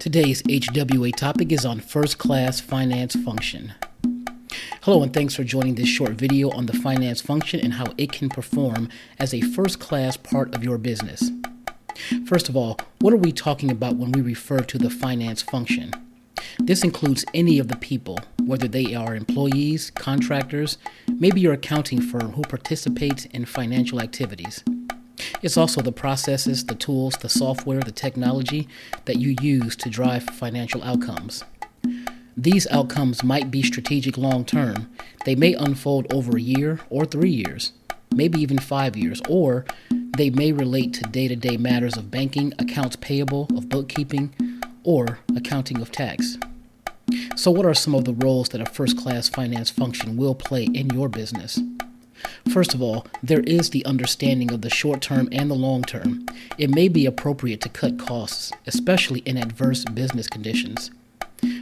Today's HWA topic is on first-class finance function. Hello and thanks for joining this short video on the finance function and how it can perform as a first-class part of your business. First of all, what are we talking about when we refer to the finance function? This includes any of the people, whether they are employees, contractors, maybe your accounting firm who participates in financial activities. It's also the processes, the tools, the software, the technology that you use to drive financial outcomes. These outcomes might be strategic long-term. They may unfold over a year or 3 years, maybe even 5 years, or they may relate to day-to-day matters of banking, accounts payable, of bookkeeping, or accounting of tax. So what are some of the roles that a first-class finance function will play in your business? First of all, there is the understanding of the short term and the long term. It may be appropriate to cut costs, especially in adverse business conditions.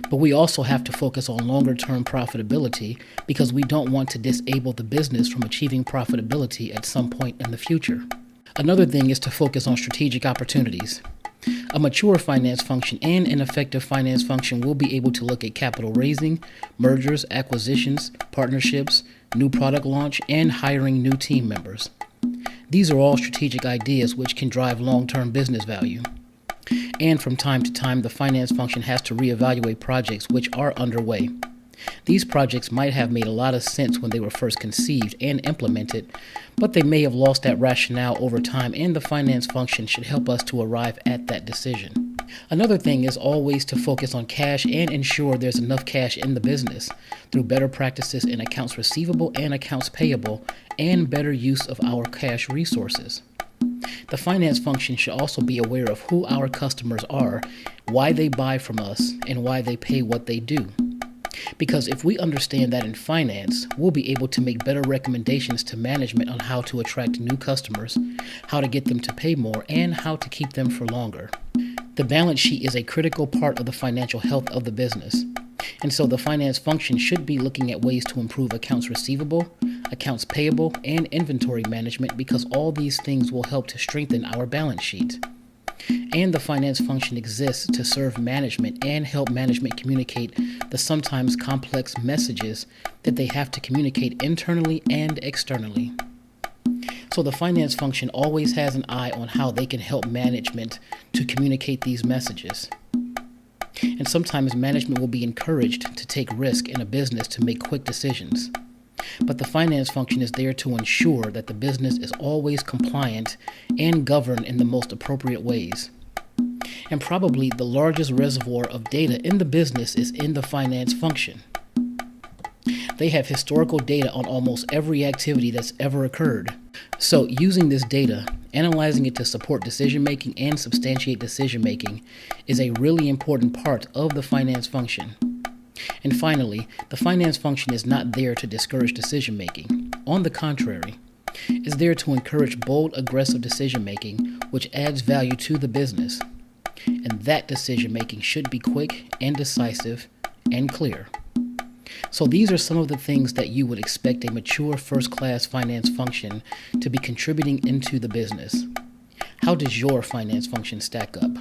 But we also have to focus on longer term profitability because we don't want to disable the business from achieving profitability at some point in the future. Another thing is to focus on strategic opportunities. A mature finance function and an effective finance function will be able to look at capital raising, mergers, acquisitions, partnerships, new product launch, and hiring new team members. These are all strategic ideas which can drive long-term business value. And from time to time, the finance function has to reevaluate projects which are underway. These projects might have made a lot of sense when they were first conceived and implemented, but they may have lost that rationale over time, and the finance function should help us to arrive at that decision. Another thing is always to focus on cash and ensure there's enough cash in the business through better practices in accounts receivable and accounts payable and better use of our cash resources. The finance function should also be aware of who our customers are, why they buy from us, and why they pay what they do. Because if we understand that in finance, we'll be able to make better recommendations to management on how to attract new customers, how to get them to pay more, and how to keep them for longer. The balance sheet is a critical part of the financial health of the business. And so the finance function should be looking at ways to improve accounts receivable, accounts payable, and inventory management because all these things will help to strengthen our balance sheet. And the finance function exists to serve management and help management communicate the sometimes complex messages that they have to communicate internally and externally. So the finance function always has an eye on how they can help management to communicate these messages. And sometimes management will be encouraged to take risk in a business to make quick decisions. But the finance function is there to ensure that the business is always compliant and governed in the most appropriate ways. And probably the largest reservoir of data in the business is in the finance function. They have historical data on almost every activity that's ever occurred. So using this data, analyzing it to support decision-making and substantiate decision-making is a really important part of the finance function. And finally, the finance function is not there to discourage decision-making. On the contrary, it's there to encourage bold, aggressive decision-making, which adds value to the business. And that decision-making should be quick and decisive and clear. So these are some of the things that you would expect a mature first-class finance function to be contributing into the business. How does your finance function stack up?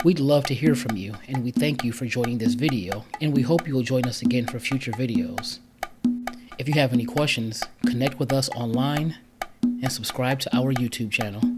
We'd love to hear from you, and we thank you for joining this video, and we hope you will join us again for future videos. If you have any questions, connect with us online and subscribe to our YouTube channel.